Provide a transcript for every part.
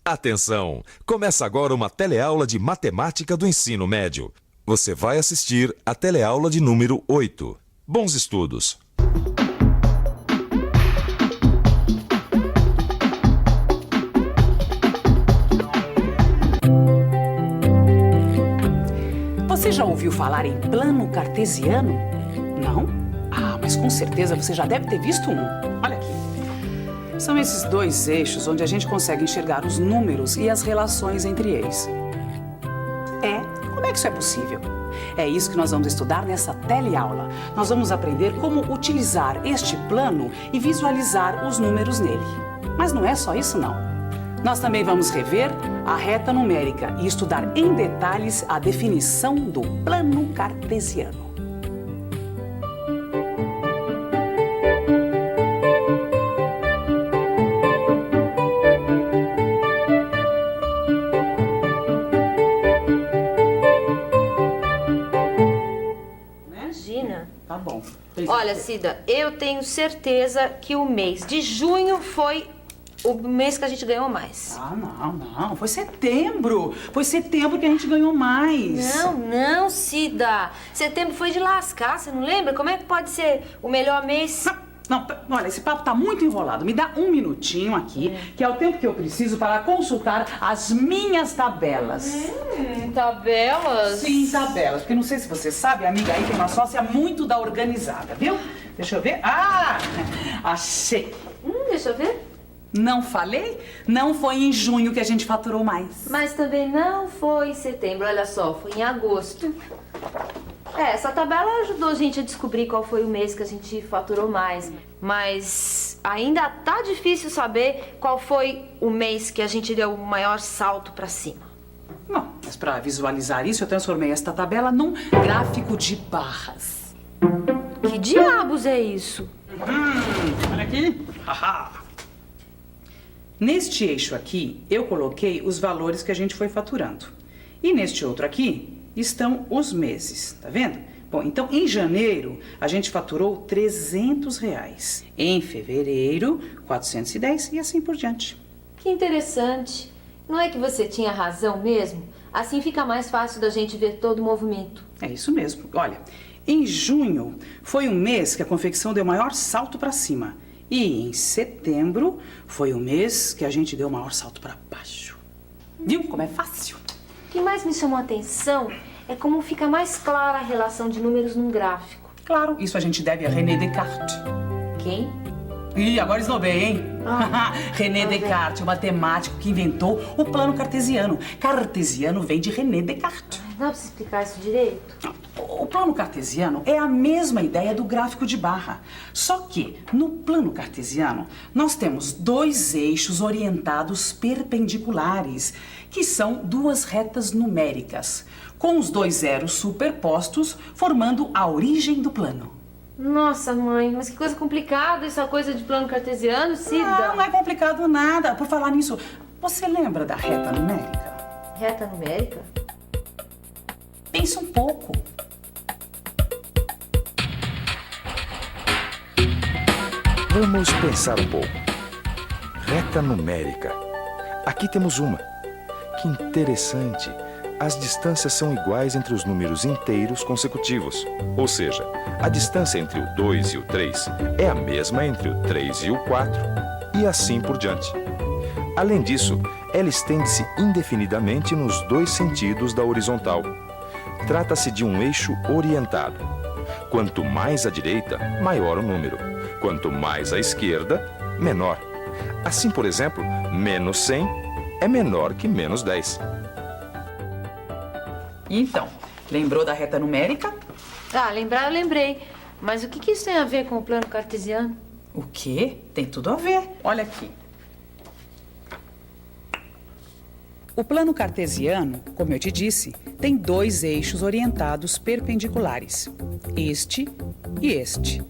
Atenção! Começa agora uma teleaula de matemática do ensino médio. Você vai assistir a teleaula de número 8. Bons estudos! Você já ouviu falar em plano cartesiano? Não? Ah, mas com certeza você já deve ter visto um. Olha aqui. São esses dois eixos onde a gente consegue enxergar os números e as relações entre eles. Como é que isso é possível? É isso que nós vamos estudar nessa teleaula. Nós vamos aprender como utilizar este plano e visualizar os números nele. Mas não é só isso, não. Nós também vamos rever a reta numérica e estudar em detalhes a definição do plano cartesiano. Imagina. Tá bom. Olha, Cida, eu tenho certeza que o mês de junho foi o mês que a gente ganhou mais. Ah, não. Foi setembro. Foi setembro que a gente ganhou mais. Não, Cida. Setembro foi de lascar, você não lembra? Como é que pode ser o melhor mês? Não, olha, esse papo tá muito enrolado. Me dá um minutinho aqui, que é o tempo que eu preciso para consultar as minhas tabelas. Tabelas? Sim, tabelas. Porque não sei se você sabe, a amiga aí tem uma sócia muito da organizada, viu? Deixa eu ver. Ah, achei. Deixa eu ver. Não falei? Não foi em junho que a gente faturou mais. Mas também não foi em setembro, olha só, foi em agosto. Essa tabela ajudou a gente a descobrir qual foi o mês que a gente faturou mais. Mas ainda tá difícil saber qual foi o mês que a gente deu o maior salto pra cima. Bom, mas para visualizar isso, eu transformei esta tabela num gráfico de barras. Que diabos é isso? Olha aqui. Neste eixo aqui, eu coloquei os valores que a gente foi faturando. E neste outro aqui estão os meses, tá vendo? Bom, então em janeiro a gente faturou R$300. Em fevereiro, 410 e assim por diante. Que interessante. Não é que você tinha razão mesmo? Assim fica mais fácil da gente ver todo o movimento. É isso mesmo. Olha, em junho foi um mês que a confecção deu o maior salto para cima. E em setembro foi o mês que a gente deu o maior salto para baixo. Viu como é fácil? O que mais me chamou a atenção é como fica mais clara a relação de números num gráfico. Claro, isso a gente deve a René Descartes. Quem? Ih, agora esnobei, hein? René Descartes, o matemático que inventou o plano cartesiano. Cartesiano vem de René Descartes. Dá pra você explicar isso direito? O plano cartesiano é a mesma ideia do gráfico de barra. Só que, no plano cartesiano, nós temos dois eixos orientados perpendiculares, que são duas retas numéricas, com os dois zeros superpostos, formando a origem do plano. Nossa, mãe, mas que coisa complicada essa coisa de plano cartesiano, Cida. Não é complicado nada. Por falar nisso, você lembra da reta numérica? Reta numérica? Pensa um pouco. Vamos pensar um pouco. Reta numérica. Aqui temos uma. Que interessante. As distâncias são iguais entre os números inteiros consecutivos. Ou seja, a distância entre o 2 e o 3 é a mesma entre o 3 e o 4, e assim por diante. Além disso, ela estende-se indefinidamente nos dois sentidos da horizontal. Trata-se de um eixo orientado. Quanto mais à direita, maior o número. Quanto mais à esquerda, menor. Assim, por exemplo, menos 100 é menor que menos 10. Então, lembrou da reta numérica? Lembrar eu lembrei. Mas o que isso tem a ver com o plano cartesiano? O quê? Tem tudo a ver. Olha aqui. O plano cartesiano, como eu te disse, tem dois eixos orientados perpendiculares. Este e este.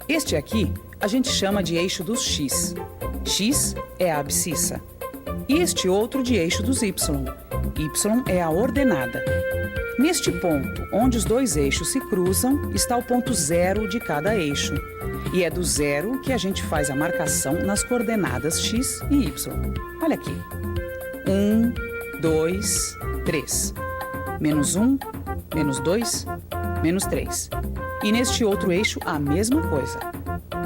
Este aqui a gente chama de eixo dos x. X é a abscissa. E este outro de eixo dos y. Y é a ordenada. Neste ponto, onde os dois eixos se cruzam, está o ponto zero de cada eixo. E é do zero que a gente faz a marcação nas coordenadas x e y. Olha aqui. 1, 2, 3. Menos 1, menos 2, menos 3. E neste outro eixo, a mesma coisa.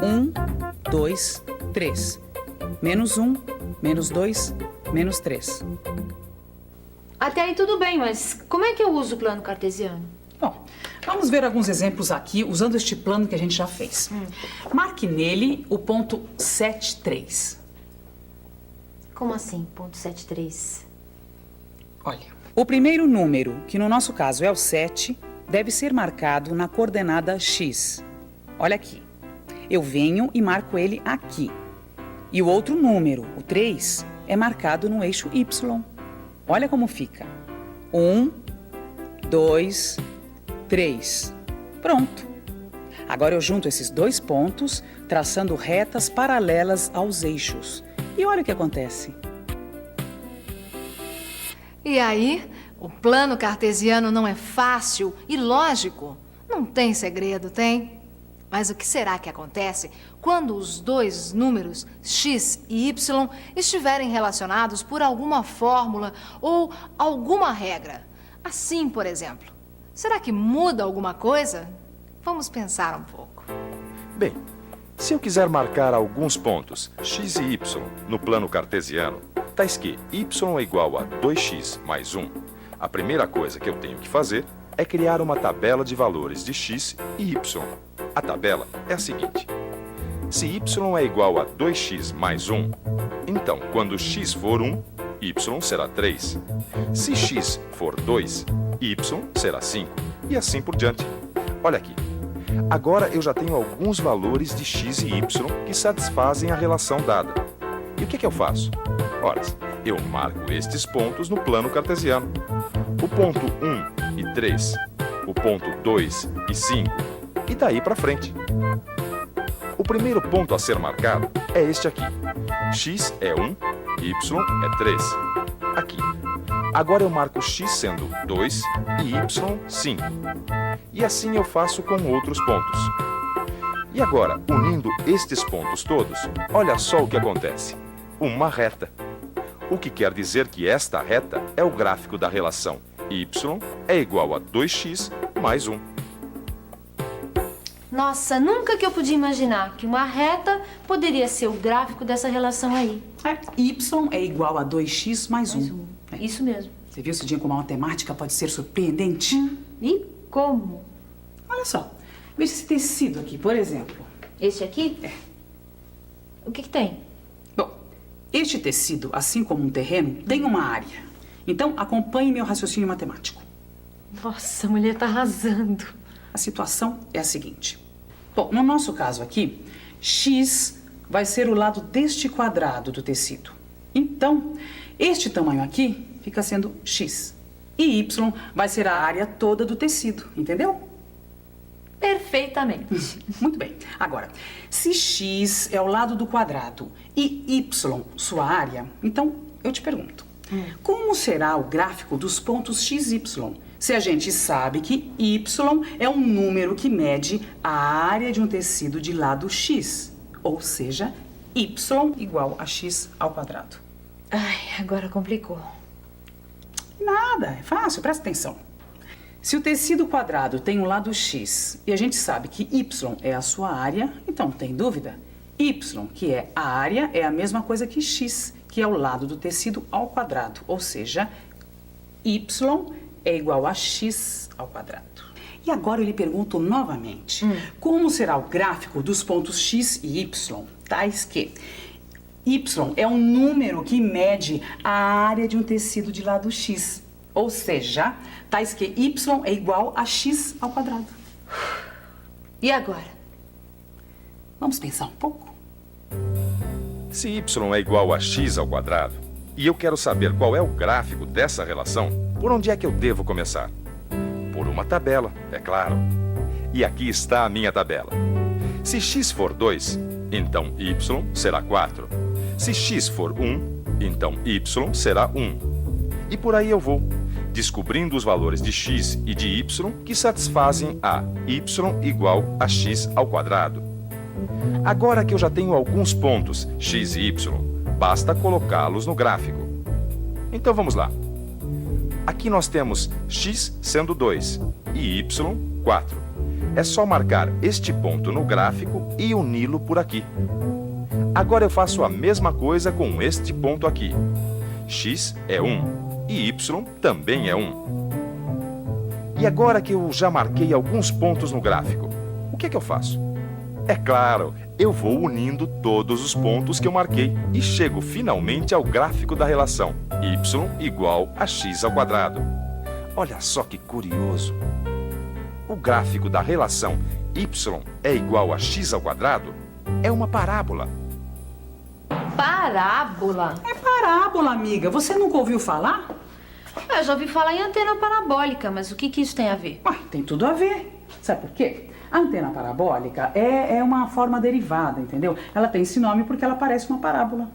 1, 2, 3. Menos 1, menos 2, menos 3. Até aí tudo bem, mas como é que eu uso o plano cartesiano? Bom, vamos ver alguns exemplos aqui usando este plano que a gente já fez. Marque nele o ponto 7,3. Como assim, ponto 73? Olha, o primeiro número, que no nosso caso é o 7, deve ser marcado na coordenada x. Olha aqui. Eu venho e marco ele aqui. E o outro número, o 3, é marcado no eixo y. Olha como fica. 1, 2, 3. Pronto. Agora eu junto esses dois pontos, traçando retas paralelas aos eixos. E olha o que acontece. E aí, o plano cartesiano não é fácil e lógico? Não tem segredo, tem? Mas o que será que acontece quando os dois números x e y estiverem relacionados por alguma fórmula ou alguma regra? Assim, por exemplo. Será que muda alguma coisa? Vamos pensar um pouco. Bem, se eu quiser marcar alguns pontos x e y no plano cartesiano, tais que y é igual a 2x mais 1, a primeira coisa que eu tenho que fazer é criar uma tabela de valores de x e y. A tabela é a seguinte. Se y é igual a 2x mais 1, então quando x for 1, y será 3. Se x for 2, y será 5. E assim por diante. Olha aqui. Agora eu já tenho alguns valores de x e y que satisfazem a relação dada. E o que eu faço? Ora, eu marco estes pontos no plano cartesiano. O ponto 1 e 3, o ponto 2 e 5, e daí para frente. O primeiro ponto a ser marcado é este aqui. X é 1, y é 3. Aqui. Agora eu marco x sendo 2 e y 5. E assim eu faço com outros pontos. E agora, unindo estes pontos todos, olha só o que acontece. Uma reta. O que quer dizer que esta reta é o gráfico da relação y é igual a 2x mais 1. Nossa, nunca que eu podia imaginar que uma reta poderia ser o gráfico dessa relação aí. Y é igual a 2x mais 1. Isso mesmo. Você viu, Cidinha, como a matemática pode ser surpreendente? E como? Olha só. Veja esse tecido aqui, por exemplo. Esse aqui? É. O que tem? Bom, este tecido, assim como um terreno, tem uma área. Então, acompanhe meu raciocínio matemático. Nossa, a mulher tá arrasando. A situação é a seguinte. Bom, no nosso caso aqui, x vai ser o lado deste quadrado do tecido. Então, este tamanho aqui fica sendo x. E y vai ser a área toda do tecido, entendeu? Perfeitamente. Muito bem. Agora, se x é o lado do quadrado e y sua área, então eu te pergunto, como será o gráfico dos pontos x e y? Se a gente sabe que y é um número que mede a área de um tecido de lado x, ou seja, y igual a x ao quadrado. Ai, agora complicou. Nada, é fácil, presta atenção. Se o tecido quadrado tem um lado x e a gente sabe que y é a sua área, então não tem dúvida. Y, que é a área, é a mesma coisa que x, que é o lado do tecido ao quadrado, ou seja, y é igual a x ao quadrado. E agora eu lhe pergunto novamente, como será o gráfico dos pontos x e y, tais que y é um número que mede a área de um tecido de lado x, ou seja, tais que y é igual a x ao quadrado. E agora? Vamos pensar um pouco? Se y é igual a x ao quadrado, e eu quero saber qual é o gráfico dessa relação, por onde é que eu devo começar? Por uma tabela, é claro. E aqui está a minha tabela. Se x for 2, então y será 4. Se x for 1, então y será 1. E por aí eu vou, descobrindo os valores de x e de y que satisfazem a y igual a x ao quadrado. Agora que eu já tenho alguns pontos x e y, basta colocá-los no gráfico. Então vamos lá. Aqui nós temos x sendo 2 e y 4. É só marcar este ponto no gráfico e uni-lo por aqui. Agora eu faço a mesma coisa com este ponto aqui. X é 1 e y também é 1. E agora que eu já marquei alguns pontos no gráfico, o que é que eu faço? É claro, eu vou unindo todos os pontos que eu marquei e chego finalmente ao gráfico da relação y igual a x ao quadrado. Olha só que curioso. O gráfico da relação y é igual a x ao quadrado é uma parábola. Parábola? É parábola, amiga. Você nunca ouviu falar? Eu já ouvi falar em antena parabólica, mas o que isso tem a ver? Ué, tem tudo a ver. Sabe por quê? A antena parabólica é uma forma derivada, entendeu? Ela tem esse nome porque ela parece uma parábola.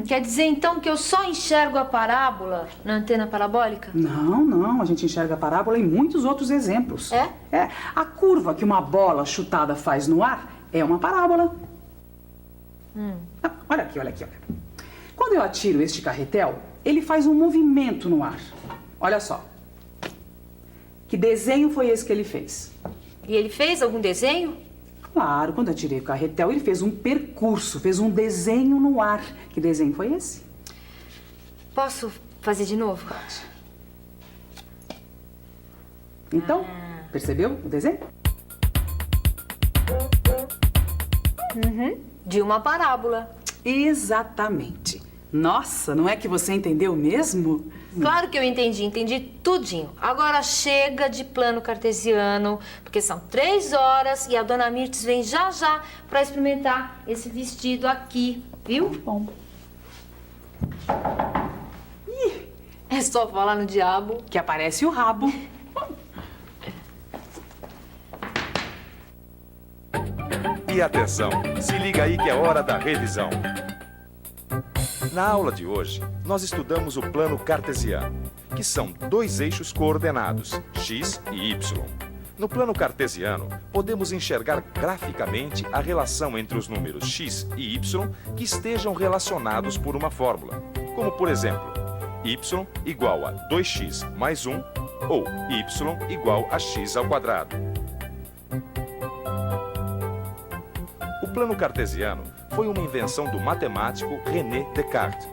Quer dizer então que eu só enxergo a parábola na antena parabólica? Não. A gente enxerga a parábola em muitos outros exemplos. É? É. A curva que uma bola chutada faz no ar é uma parábola. Ah, olha aqui. Quando eu atiro este carretel, ele faz um movimento no ar. Olha só. Que desenho foi esse que ele fez? E ele fez algum desenho? Claro, quando eu tirei o carretel, ele fez um percurso, fez um desenho no ar. Que desenho foi esse? Posso fazer de novo? Então, percebeu o desenho? De uma parábola. Exatamente. Nossa, não é que você entendeu mesmo? Claro que eu entendi tudinho. Agora chega de plano cartesiano, porque são 3 horas e a dona Mirtes vem já para experimentar esse vestido aqui, viu? Bom. É só falar no diabo. Que aparece o rabo. E atenção, se liga aí que é hora da revisão. Na aula de hoje, nós estudamos o plano cartesiano, que são 2 eixos coordenados, x e y. No plano cartesiano, podemos enxergar graficamente a relação entre os números x e y que estejam relacionados por uma fórmula, como por exemplo, y igual a 2x mais 1 ou y igual a x ao quadrado. O plano cartesiano foi uma invenção do matemático René Descartes.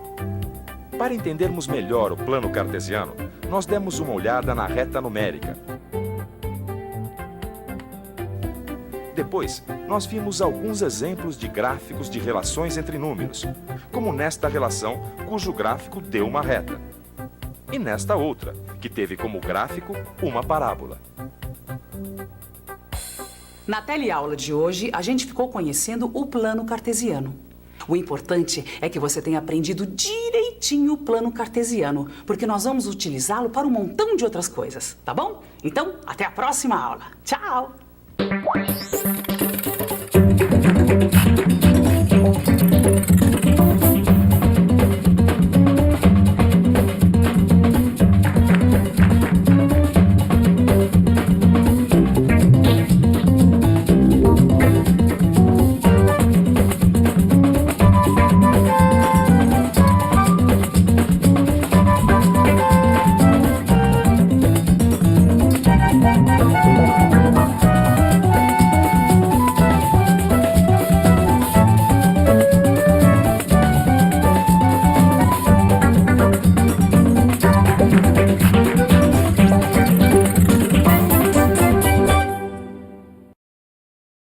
Para entendermos melhor o plano cartesiano, nós demos uma olhada na reta numérica. Depois, nós vimos alguns exemplos de gráficos de relações entre números, como nesta relação, cujo gráfico deu uma reta, e nesta outra, que teve como gráfico uma parábola. Na teleaula de hoje, a gente ficou conhecendo o plano cartesiano. O importante é que você tenha aprendido direitinho o plano cartesiano, porque nós vamos utilizá-lo para um montão de outras coisas, tá bom? Então, até a próxima aula. Tchau!